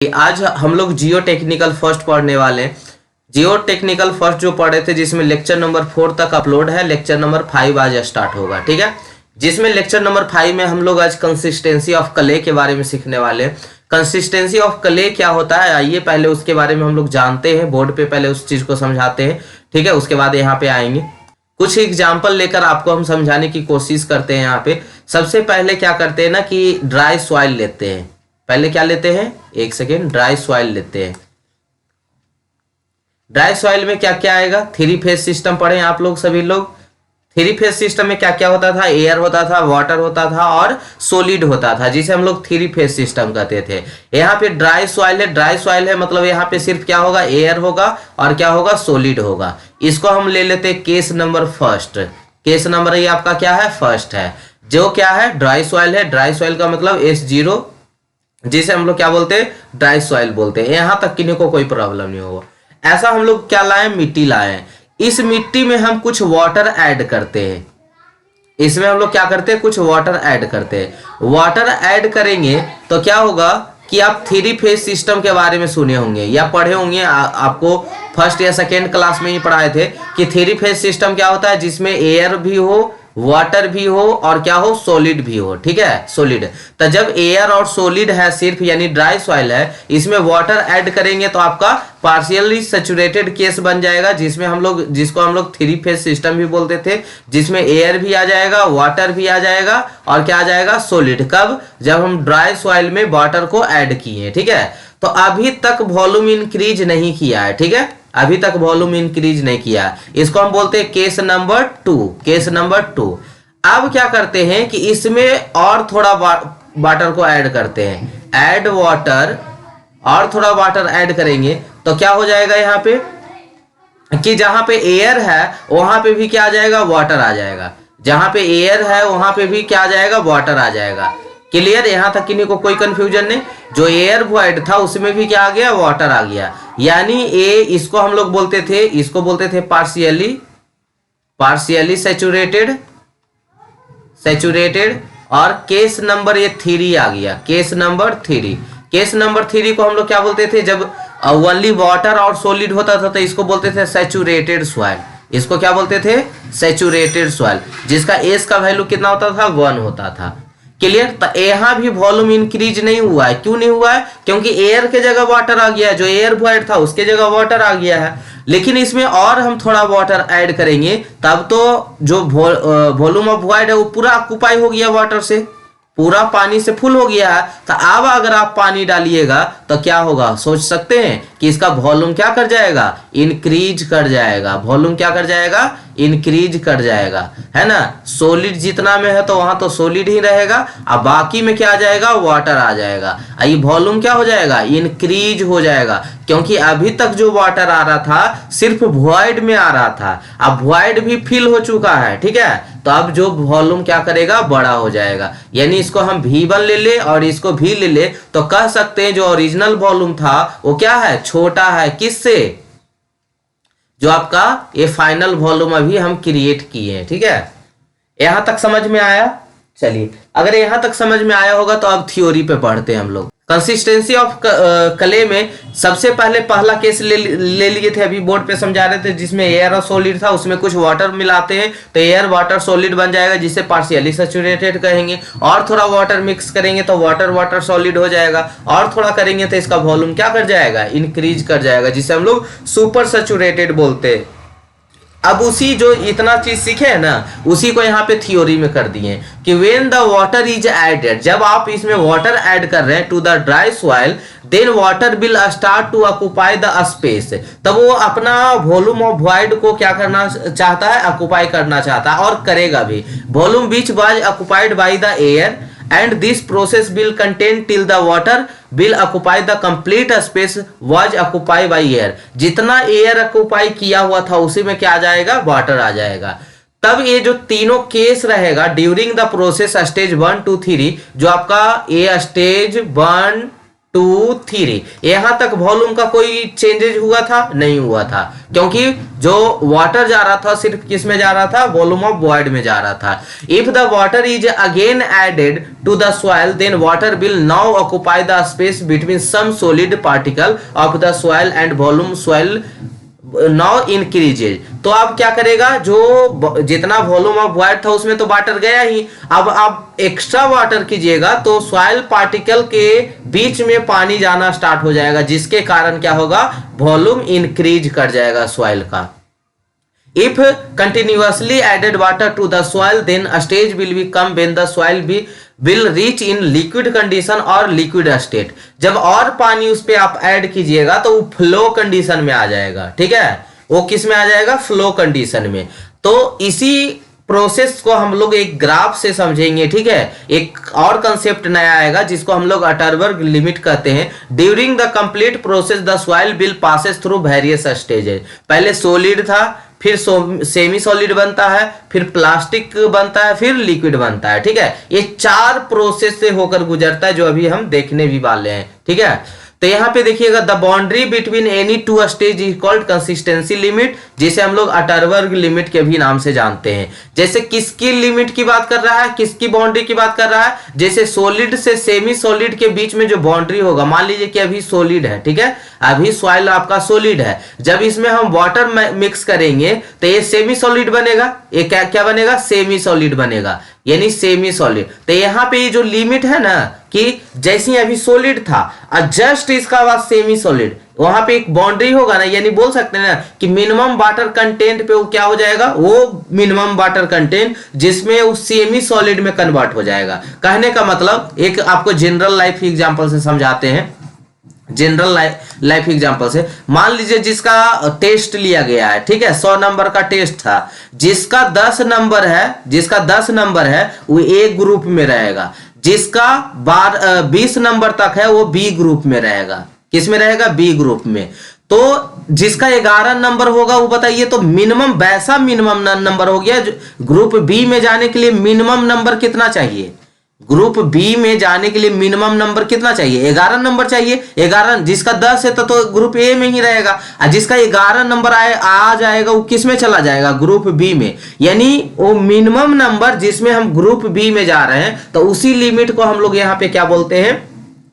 आज हम लोग जियो टेक्निकल फर्स्ट पढ़ने वाले हैं। जियो टेक्निकल फर्स्ट जो पढ़े थे जिसमें लेक्चर नंबर 4 तक अपलोड है, लेक्चर नंबर 5 आज स्टार्ट होगा। ठीक है, जिसमें लेक्चर नंबर 5 में हम लोग आज कंसिस्टेंसी ऑफ क्ले के बारे में सीखने वाले हैं। कंसिस्टेंसी ऑफ क्ले क्या होता है, आइए पहले उसके बारे में हम लोग जानते हैं। बोर्ड पे पहले उस चीज को समझाते हैं, ठीक है, उसके बाद यहाँ पे आएंगे कुछ एग्जाम्पल लेकर आपको हम समझाने की कोशिश करते हैं। यहाँ पे सबसे पहले क्या करते हैं ना कि ड्राई सॉइल लेते हैं। पहले क्या लेते हैं, एक सेकेंड, ड्राई सॉइल लेते हैं। ड्राई सॉइल में क्या क्या आएगा, थ्री फेज सिस्टम पढ़े आप लोग सभी लोग। थ्री फेज सिस्टम में क्या क्या होता था, एयर होता था, वाटर होता था और सॉलिड होता था, जिसे हम लोग थ्री फेज सिस्टम कहते थे। यहाँ पे ड्राई सॉइल है, ड्राई सॉइल है मतलब यहाँ पे सिर्फ क्या होगा, एयर होगा और क्या होगा, सॉलिड होगा। इसको हम ले लेते हैं case number first. Case number ये आपका क्या है, फर्स्ट है, जो क्या है, ड्राई सॉइल है। ड्राई सॉइल का मतलब S0, जिसे हम लोग क्या बोलते हैं, ड्राई सॉइल बोलते हैं। यहां तक किन्हीं को कोई प्रॉब्लम नहीं होगा। ऐसा हम लोग क्या लाए, मिट्टी लाए। इस मिट्टी में हम कुछ वाटर ऐड करते हैं। इसमें हम लोग क्या करते हैं, कुछ वाटर ऐड करते हैं। वाटर ऐड करेंगे तो क्या होगा कि आप थ्री फेज सिस्टम के बारे में सुने होंगे या पढ़े होंगे। आपको फर्स्ट या सेकेंड क्लास में ही पढ़ाए थे कि थ्री फेज सिस्टम क्या होता है, जिसमें एयर भी हो, वाटर भी हो और क्या हो, सॉलिड भी हो। ठीक है, सॉलिड। तो जब एयर और सॉलिड है सिर्फ, यानी ड्राई सॉइल है, इसमें वाटर ऐड करेंगे तो आपका पार्शियली सैचुरेटेड केस बन जाएगा, जिसमें हम लोग, जिसको हम लोग थ्री फेज सिस्टम भी बोलते थे, जिसमें एयर भी आ जाएगा, वाटर भी आ जाएगा और क्या आ जाएगा, सॉलिड। कब, जब हम ड्राई सॉइल में वाटर को ऐड किए। ठीक है, तो अभी तक वॉल्यूम इंक्रीज नहीं किया है। ठीक है, अभी तक वॉल्यूम इंक्रीज नहीं किया, इसको हम बोलते हैं केस नंबर 2। Case number 2। अब क्या करते हैं कि इसमें और थोड़ा वाटर को ऐड करते हैं, ऐड वाटर, और थोड़ा वाटर ऐड करेंगे तो क्या हो जाएगा यहाँ पे कि जहां पे एयर है वहां पे भी क्या आ जाएगा, वाटर आ जाएगा। जहां पे एयर है वहां पे भी क्या आ जाएगा, वाटर आ जाएगा। क्लियर, यहां तक किन्हीं को कोई कंफ्यूजन नहीं। जो एयर वॉइड था उसमें भी क्या आ गया, वाटर आ गया। यानी इसको हम लोग बोलते थे, इसको बोलते थे पार्शियली सैचुरेटेड। और केस नंबर ये 3 आ गया, केस नंबर 3। केस नंबर 3 को हम लोग क्या बोलते थे, जब ओनली वाटर और सॉलिड होता था तो इसको बोलते थे सैचुरेटेड सॉइल। इसको क्या बोलते थे, सैचुरेटेड सॉइल, जिसका एस का वैल्यू कितना होता था, 1 होता था। क्लियर, तो यहाँ भी वॉल्यूम इंक्रीज नहीं हुआ है। क्यों नहीं हुआ है, क्योंकि एयर के जगह वाटर आ गया, जो एयर वॉइड था उसके जगह वाटर आ गया है। लेकिन इसमें और हम थोड़ा वाटर ऐड करेंगे तब तो जो वॉल्यूम ऑफ वॉइड है वो पूरा ऑक्यूपाई हो गया, वाटर से पूरा पानी से फुल हो गया है। तो अब अगर आप पानी डालिएगा तो क्या होगा, सोच सकते हैं कि इसका वॉल्यूम क्या कर जाएगा, इंक्रीज कर जाएगा। वॉल्यूम क्या कर जाएगा, इंक्रीज कर जाएगा, है ना। सॉलिड जितना में है तो वहां तो सॉलिड ही रहेगा, अब बाकी में क्या आ जाएगा, वाटर आ जाएगा। ये वॉल्यूम क्या हो जाएगा, इंक्रीज हो जाएगा। क्योंकि अभी तक जो वाटर आ रहा था सिर्फ वॉइड में आ रहा था, अब वॉइड भी फिल हो चुका है। ठीक है, तो अब जो वॉल्यूम क्या करेगा, बड़ा हो जाएगा। यानी इसको हम V1 ले ले और इसको भी ले ले तो कह सकते हैं जो ओरिजिनल वॉल्यूम था वो क्या है, छोटा है। किससे, जो आपका ये फाइनल वॉल्यूम अभी हम क्रिएट किए हैं। ठीक है, यहां तक समझ में आया। चलिए, अगर यहां तक समझ में आया होगा तो अब थ्योरी पे पढ़ते हैं हम लोग। कंसिस्टेंसी ऑफ क्ले में सबसे पहले पहला केस ले लिए थे, अभी बोर्ड पे समझा रहे थे, जिसमें एयर और सॉलिड था, उसमें कुछ वाटर मिलाते हैं तो एयर वाटर सॉलिड बन जाएगा, जिसे पार्शियली सैचुरेटेड कहेंगे। और थोड़ा वाटर मिक्स करेंगे तो वाटर सॉलिड हो जाएगा, और थोड़ा करेंगे तो इसका वॉल्यूम क्या कर जाएगा, इंक्रीज कर जाएगा, जिसे हम लोग सुपर सैचुरेटेड बोलते हैं। अब उसी जो इतना चीज सीखे है ना, उसी को यहाँ पे थ्योरी में कर दिए कि when the water is added, जब आप इसमें वाटर ऐड कर रहे हैं to the dry soil, then water will start to occupy the space. तब वो अपना वॉल्यूम ऑफ वॉइड को क्या करना चाहता है, ऑक्यूपाई करना चाहता है और करेगा भी। Volume which was occupied by the air and this process will contain till the water will occupy the complete space was occupied by air। जितना एयर ऑक्यूपाई किया हुआ था उसी में क्या आ जाएगा, वाटर आ जाएगा। तब ये जो तीनों केस रहेगा ड्यूरिंग द प्रोसेस स्टेज 1 2 3, जो आपका ये स्टेज 1 2 3, यहां तक वॉल्यूम का कोई चेंजेज हुआ था, नहीं हुआ था, क्योंकि जो वाटर जा रहा था सिर्फ किस में जा रहा था, वॉल्यूम ऑफ वॉइड में जा रहा था। If the water is again added to the soil then water will now occupy the space between some solid particle of the soil and volume soil now increases. तो अब क्या करेगा, जो जितना वॉल्यूम ऑफ वॉइड था उसमें तो water गया ही, अब आप एक्स्ट्रा वाटर कीजिएगा तो सॉइल पार्टिकल के बीच में पानी जाना स्टार्ट हो जाएगा, जिसके कारण क्या होगा, वॉल्यूम इंक्रीज कर जाएगा सॉइल का। If continuously added water to the soil, then a stage will become when the soil will reach in liquid condition or liquid state। जब और पानी उस पे आप ऐड कीजिएगा तो वो फ्लो कंडीशन में आ जाएगा, ठीक है, वो किस में आ जाएगा, फ्लो कंडीशन में। तो इसी प्रोसेस को हम लोग एक ग्राफ से समझेंगे, ठीक है। एक और कंसेप्ट नया आएगा जिसको हम लोग अटरबर्ग लिमिट कहते हैं। During the complete process the soil will passes through various stages. पहले सॉलिड था, फिर सेमी सॉलिड बनता है, फिर प्लास्टिक बनता है, फिर लिक्विड बनता है, ठीक है। ये 4 प्रोसेस से होकर गुजरता है जो अभी हम देखने भी वाले हैं, ठीक है। तो यहाँ पे देखिएगा, the boundary between any two stage is called consistency limit, जिसे हम लोग अटरबर्ग लिमिट के भी नाम से जानते हैं। जैसे किसकी लिमिट की बात कर रहा है, किसकी बाउंड्री की बात कर रहा है, जैसे सॉलिड से सेमी सॉलिड के बीच में जो बाउंड्री होगा, मान लीजिए कि अभी सॉलिड है, ठीक है, अभी सॉइल आपका सॉलिड है, जब इसमें हम वाटर मिक्स करेंगे तो ये सेमी सॉलिड बनेगा, ये क्या बनेगा, सेमी सॉलिड बनेगा, यानी सेमी सॉलिड। तो यहाँ पे ये जो लिमिट है ना, कि जैसे अभी सॉलिड था और जस्ट इसका बाद सेमी सॉलिड, वहां पे एक बाउंड्री होगा ना, यानी बोल सकते हैं ना कि मिनिमम वाटर कंटेंट पे वो क्या हो जाएगा, वो मिनिमम वाटर कंटेंट जिसमें वो सेमी सॉलिड में कन्वर्ट हो जाएगा। कहने का मतलब, एक आपको जनरल लाइफ एग्जांपल से समझाते हैं। जनरल लाइफ एग्जांपल से मान लीजिए जिसका टेस्ट लिया गया है, ठीक है, 100 नंबर का टेस्ट था, जिसका 10 नंबर है वो ए ग्रुप में रहेगा, जिसका 20 नंबर तक है वो बी ग्रुप में रहेगा। किस में रहेगा, बी ग्रुप में। तो जिसका 11 नंबर होगा वो बताइए, तो मिनिमम वैसा मिनिमम नंबर हो गया। ग्रुप बी में जाने के लिए मिनिमम नंबर कितना चाहिए, ग्रुप बी में जाने के लिए मिनिमम नंबर कितना चाहिए, 11 नंबर चाहिए। 11, जिसका 10 है तो ग्रुप ए में ही रहेगा, और जिसका 11 नंबर आ जाएगा वो किस में चला जाएगा, ग्रुप बी में। यानी वो मिनिमम नंबर जिसमें हम ग्रुप बी में जा रहे हैं, तो उसी लिमिट को हम लोग यहाँ पे क्या बोलते हैं,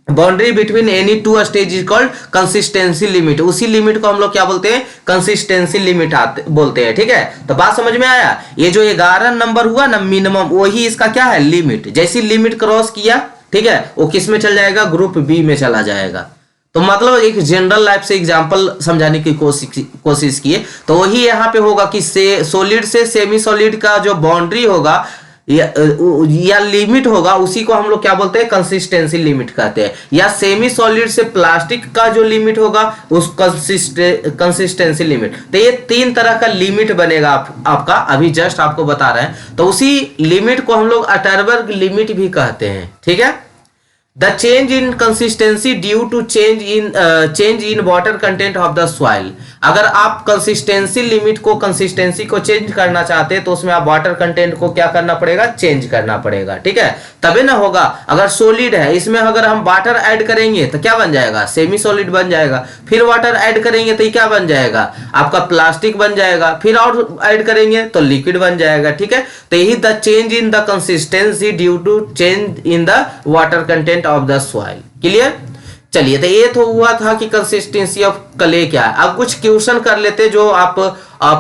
boundary between any two stage is called consistency limit. उसी लिमिट को हम लोग क्या बोलते हैं, कंसिस्टेंसी लिमिट बोलते हैं, ठीक है। तो बात समझ में आया, ये जो 11 नंबर हुआ ना मिनिमम, वही इसका क्या है, लिमिट। जैसी लिमिट क्रॉस किया, ठीक है, वो किस में चल जाएगा, ग्रुप बी में चला जाएगा। तो मतलब एक जनरल लाइफ से एग्जांपल समझाने की कोशिश किए, तो वही यहाँ पे होगा कि सॉलिड से सेमी सॉलिड का जो बाउंड्री होगा या लिमिट होगा, उसी को हम लोग क्या बोलते हैं, कंसिस्टेंसी लिमिट कहते हैं। या सेमी सॉलिड से प्लास्टिक का जो लिमिट होगा उस कंसिस्टेंसी लिमिट। तो ये 3 तरह का लिमिट बनेगा आपका, अभी जस्ट आपको बता रहे हैं। तो उसी लिमिट को हम लोग अटरबर्ग लिमिट भी कहते हैं, ठीक है। The change in consistency due to change in water content of the soil। अगर आप कंसिस्टेंसी लिमिट को, कंसिस्टेंसी को चेंज करना चाहते हैं तो उसमें आप वाटर कंटेंट को क्या करना पड़ेगा, चेंज करना पड़ेगा, ठीक है, तभी ना होगा। अगर सॉलिड है, इसमें अगर हम वाटर ऐड करेंगे तो क्या बन जाएगा, सेमी सॉलिड बन जाएगा। फिर वाटर ऐड करेंगे तो ये क्या बन जाएगा, आपका प्लास्टिक बन जाएगा। फिर और ऐड करेंगे तो लिक्विड बन जाएगा, ठीक है। तो यही the change in the consistency due to change in the water content of the soil. Clear. चलिए, तो ये तो हुआ था कि कंसिस्टेंसी ऑफ क्ले क्या है। अब कुछ क्वेश्चन कर लेते जो आप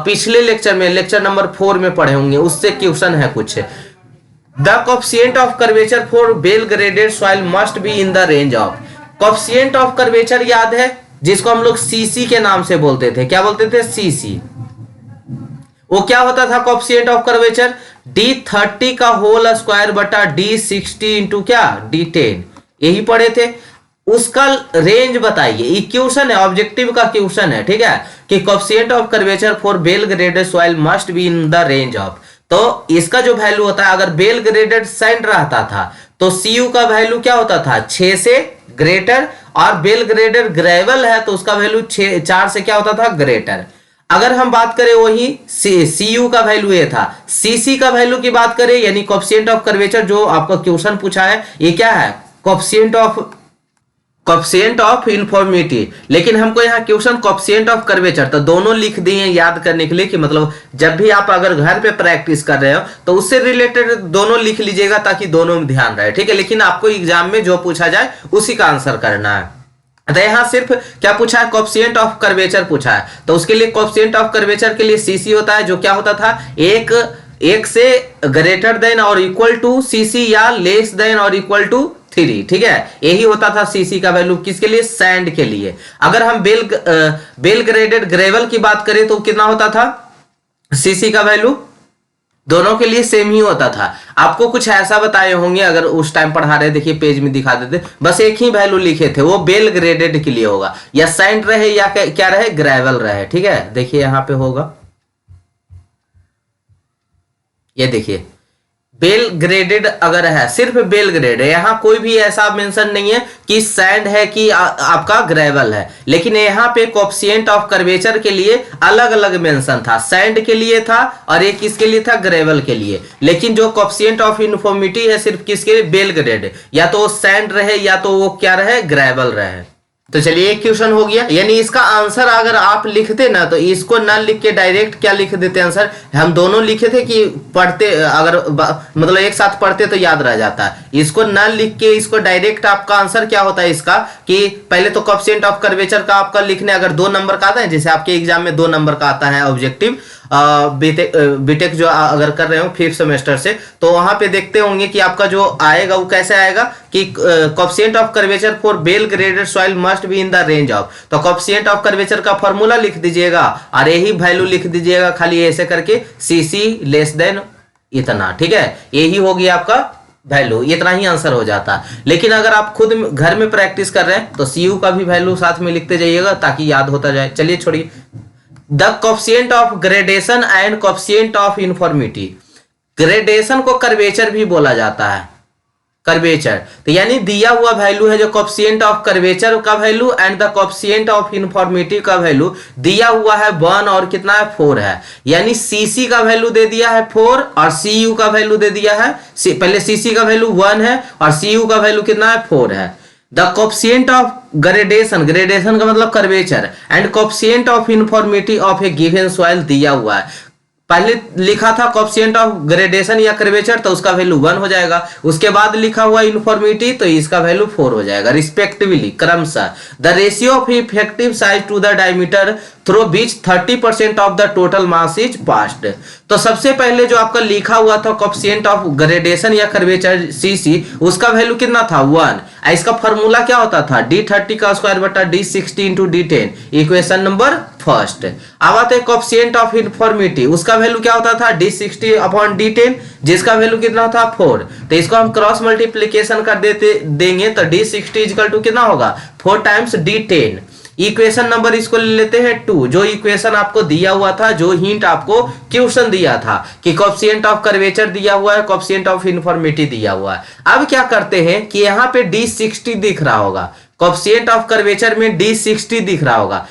पिछले लेक्चर में, लेक्चर नंबर 4 में पढ़े होंगे, उससे क्वेश्चन है कुछ। The coefficient of curvature for well graded soil must be in the range of. Coefficient of curvature याद है, जिसको हम लोग सीसी के नाम से बोलते थे। क्या बोलते थे, सीसी। वो क्या होता था कोएफिशिएंट ऑफ कर्वेचर, D30 का होल स्क्वायर बटा D60 इंटू क्या, D10। यही पढ़े थे। उसका रेंज बताइए, ये क्वेश्चन है, ऑब्जेक्टिव का क्वेश्चन है, ठीक है, कि coefficient of curvature for well graded soil must be in the range of. तो इसका जो वैल्यू होता है, अगर वेल ग्रेडेड सैंड रहता था तो Cu का वैल्यू क्या होता था, 6 से ग्रेटर, और वेल ग्रेडेड ग्रेवल है तो उसका वैल्यू 4 से क्या होता था, ग्रेटर। अगर हम बात करें वही Cu का वैल्यू ये था, Cc का वैल्यू की बात करें, यानी कोएफिशिएंट ऑफ कर्वेचर जो आपका क्वेश्चन पूछा है, ये क्या है, coefficient of coefficient of uniformity, लेकिन हमको यहाँ क्वेश्चन कोफिशिएंट ऑफ कर्वेचर, तो दोनों लिख दिए हैं याद करने के लिए कि मतलब जब भी आप अगर घर पे प्रैक्टिस कर रहे हो तो उससे रिलेटेड दोनों लिख लीजिएगा ताकि दोनों में ध्यान रहे, ठीक है। लेकिन आपको एग्जाम में जो पूछा जाए उसी का आंसर करना है। तो यहाँ सिर्फ क्या पूछा है, कोफिशिएंट ऑफ कर्वेचर पूछा है, तो उसके लिए कोफिशिएंट ऑफ कर्वेचर के लिए सीसी होता है, जो क्या होता था, एक से ग्रेटर देन और इक्वल टू सीसी या लेस देन और इक्वल टू 3, ठीक है। यही होता था सीसी का वैल्यू किसके लिए, सैंड के लिए। अगर हम बेल ग्रेडेड ग्रेवल की बात करें तो कितना होता था सीसी का वैल्यू, दोनों के लिए सेम ही होता था। आपको कुछ ऐसा बताए होंगे अगर उस टाइम पढ़ा रहे, देखिए पेज में दिखा देते, बस एक ही वैल्यू लिखे थे, वो बेल ग्रेडेड के लिए होगा, या सैंड रहे या क्या रहे, ग्रेवल रहे, ठीक है। देखिए यहां पे होगा, ये देखिए बेल ग्रेडेड अगर है, सिर्फ बेल ग्रेड है, यहां कोई भी ऐसा मेंशन नहीं है कि सैंड है कि आपका ग्रेवल है, लेकिन यहां पे कोफिशिएंट ऑफ कर्वेचर के लिए अलग अलग मेंशन था, सैंड के लिए था और एक किसके लिए था, ग्रेवल के लिए। लेकिन जो कोफिशिएंट ऑफ यूनिफॉर्मिटी है सिर्फ किसके लिए, बेल ग्रेड, या तो सैंड रहे या तो वो क्या रहे, ग्रेवल रहे। तो चलिए एक क्वेश्चन हो गया, यानी इसका आंसर अगर आप लिखते ना तो इसको ना लिख के डायरेक्ट क्या लिख देते आंसर, हम दोनों लिखे थे कि पढ़ते अगर मतलब एक साथ पढ़ते तो याद रह जाता है, इसको ना लिख के इसको डायरेक्ट आपका आंसर क्या होता है इसका, कि पहले तो कोफिशिएंट ऑफ कर्वेचर का आपका लिखने अगर 2 नंबर का आता है, जैसे आपके एग्जाम में 2 नंबर का आता है ऑब्जेक्टिव, बीटेक जो अगर कर रहे हो 5th सेमेस्टर से, तो वहां पे देखते होंगे कि आपका जो आएगा वो कैसे आएगा कि coefficient of curvature for well graded soil must be in the range of, तो कोफिशिएंट ऑफ कर्वेचर का फॉर्मूला लिख दीजिएगा और यही वैल्यू लिख दीजिएगा खाली ऐसे करके, सीसी लेस देन इतना, ठीक है। यही होगी आपका वैल्यू, इतना ही आंसर हो जाता। लेकिन अगर आप खुद घर में प्रैक्टिस कर रहे हैं तो सीयू का भी वैल्यू साथ में लिखते जाइएगा ताकि याद होता जाए। चलिए छोड़िए, the coefficient of gradation and coefficient of uniformity, gradation को कर्वेचर भी बोला जाता है, कर्वेचर, तो यानी दिया हुआ वैल्यू है जो कोफिशिएंट ऑफ कर्वेचर का value and the coefficient of uniformity का वैल्यू दिया हुआ है 1 और कितना है 4 है, यानी सीसी का वैल्यू दे दिया है 4 और सीयू का वैल्यू दे दिया है, पहले सीसी का वैल्यू 1 है और सीयू का वैल्यू कितना है 4 है। The coefficient of gradation, gradation का मतलब curvature, and coefficient of uniformity of A given soil दिया हुआ है, पहले लिखा था कोफिशिएंट ऑफ ग्रेडेशन या कर्वेचर तो उसका वैल्यू 1 हो जाएगा, उसके बाद लिखा हुआ यूनिफॉर्मिटी तो इसका वैल्यू 4 हो जाएगा रिस्पेक्टिवली क्रमशः। The ratio of effective size to the diameter through which 30% of the total mass is passed, तो सबसे पहले जो आपका लिखा हुआ था कोफिशिएंट ऑफ ग्रेडेशन या कर्वेचर सीसी, उसका वैल्यू कितना था 1, इसका फॉर्मूला क्या होता था D30 का स्क्वायर बटा D60 into D10, equation number first. अब आते हैं कोफिशिएंट ऑफ यूनिफॉर्मिटी, उसका वैल्यू क्या होता था D60 अपॉन D10, जिसका वैल्यू कितना था 4, तो इसको हम क्रॉस मल्टीप्लीकेशन कर देंगे तो D60 इक्वल टू कितना होगा 4 टाइम्स D10, इक्वेशन नंबर इसको ले लेते हैं 2, जो इक्वेशन आपको दिया हुआ था, जो हिंट आपको क्वेश्चन दिया था कि कोफिशिएंट ऑफ कर्वेचर दिया हुआ है, कोफिशिएंट ऑफ यूनिफॉर्मिटी दिया हुआ है। अब क्या करते हैं कि यहाँ पे D60 दिख रहा होगा, कोफिशिएंट ऑफ कर्वेचर में D60 दिख रहा होगा,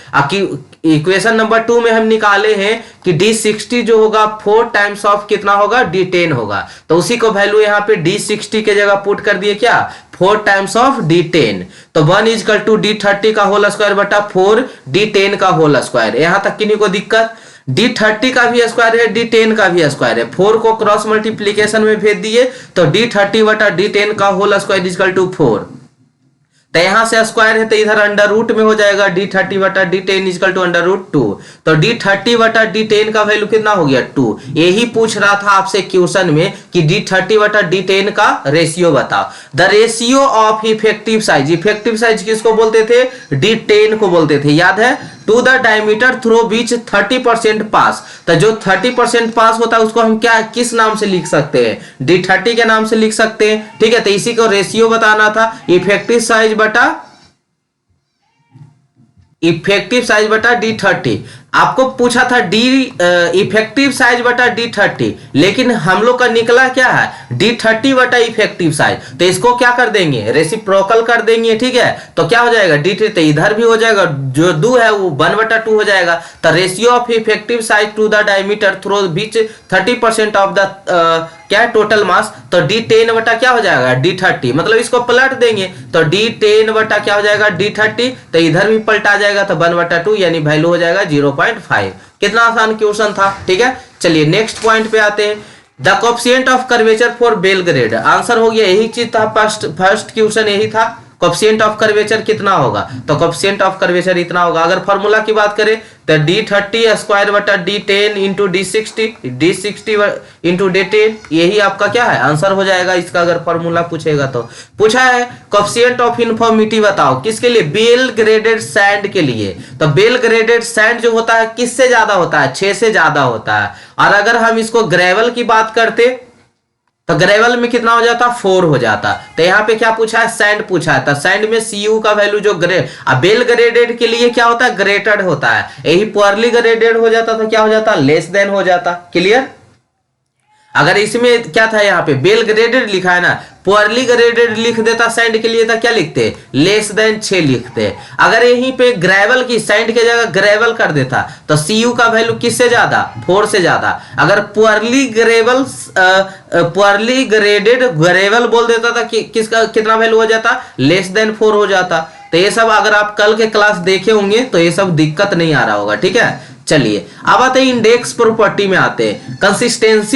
इक्वेशन नंबर 2 में हम निकाले हैं कि D60 जो होगा 4 टाइम्स ऑफ कितना होगा D10 होगा, तो उसी को वैल्यू यहाँ पे D60 के जगह पुट कर दिए क्या 4 टाइम्स ऑफ D10, तो 1 इक्वल टू D30 का होल स्क्वायर बटा 4 D10 का होल स्क्वायर। यहां तक किन्हीं को दिक्कत, D30 का भी स्क्वायर है D10 का भी स्क्वायर है, 4 को क्रॉस मल्टीप्लीकेशन में भेज दिए तो D30 बटा D10 का होल स्क्वायर इक्वल टू 4, तो यहां से स्क्वायर है तो इधर अंडर रूट में हो जाएगा D30 बटा D10 equal to under root 2, तो D30 बटा D10 का वैल्यू कितना हो गया 2। यही पूछ रहा था आपसे क्वेश्चन में कि D30 बटा D10 का रेशियो बताओ। The ratio of effective size, effective size किसको बोलते थे D10 को बोलते थे, याद है, to the diameter through which 30% पास, तो जो 30% पास होता है उसको हम क्या किस नाम से लिख सकते हैं D30 के नाम से लिख सकते हैं, ठीक है। तो इसी को रेशियो बताना था, इफेक्टिव साइज बटा D30। आपको पूछा था इफेक्टिव साइज बटा D30, लेकिन हम लोग का निकला क्या है D30 बटा इफेक्टिव साइज, तो इसको क्या कर देंगे रेसिप्रोकल कर देंगे, ठीक है। तो क्या हो जाएगा D30, तो इधर भी हो जाएगा, जो 2 है वो 1 बटा 2 हो जाएगा, तो ratio of effective size to the diameter through which 30% of the क्या है टोटल मास, तो D10 बटा क्या हो जाएगा D30, मतलब इसको पलट देंगे तो D10 बटा क्या हो जाएगा D30, तो इधर भी पलटा जाएगा तो 1/2 यानी वैल्यू हो जाएगा 0.5। कितना आसान क्वेश्चन था, ठीक है। चलिए नेक्स्ट पॉइंट पे आते हैं। The coefficient of curvature for Belgrade, answer हो गया यही चीज था, फर्स्ट क्वेश्चन यही था, कोफिशिएंट ऑफ कर्वेचर कितना होगा, तो कोफिशिएंट ऑफ कर्वेचर इतना होगा। अगर फॉर्मूला की बात करें तो D30 स्क्वायर बटा D10 into D60 into D10, यही आपका क्या है आंसर हो जाएगा इसका, अगर फॉर्मूला पूछेगा तो। पूछा है कोफिशिएंट ऑफ यूनिफॉर्मिटी बताओ, किसके लिए, बेल ग्रेडेड सैंड के लिए। तो बेल ग्रेडेड सैंड जो होता है किससे ज्यादा होता है, 6 से ज्यादा होता है। और अगर हम इसको ग्रेवल की बात करते तो ग्रेवल में कितना हो जाता, 4 हो जाता। तो यहाँ पे क्या पूछा है, सैंड पूछा है, तो सैंड में Cu का वैल्यू जो बेल ग्रेडेड के लिए क्या होता है, ग्रेटेड होता है। यही पुअरली ग्रेडेड हो जाता तो क्या हो जाता, लेस देन हो जाता। क्लियर। अगर इसमें क्या था, यहाँ पे बेल ग्रेडेड लिखा है ना, पुअरली ग्रेडेड लिख देता सैंड के लिए तो क्या लिखते, लेस देन 6 लिखते। अगर यहीं पे ग्रेवल की सैंड के जगह ग्रेवल कर देता तो Cu का वैल्यू किससे ज्यादा, 4 से ज्यादा। अगर पुअरली ग्रेडेड ग्रेवल बोल देता था कि किसका कितना वैल्यू हो जाता, लेस देन 4 हो जाता। तो ये सब अगर आप कल के क्लास देखे होंगे तो ये सब दिक्कत नहीं आ रहा होगा, ठीक है। चलिए अब आते हैं इंडेक्स प्रॉपर्टी में आते हैं। कंसिस्टेंसी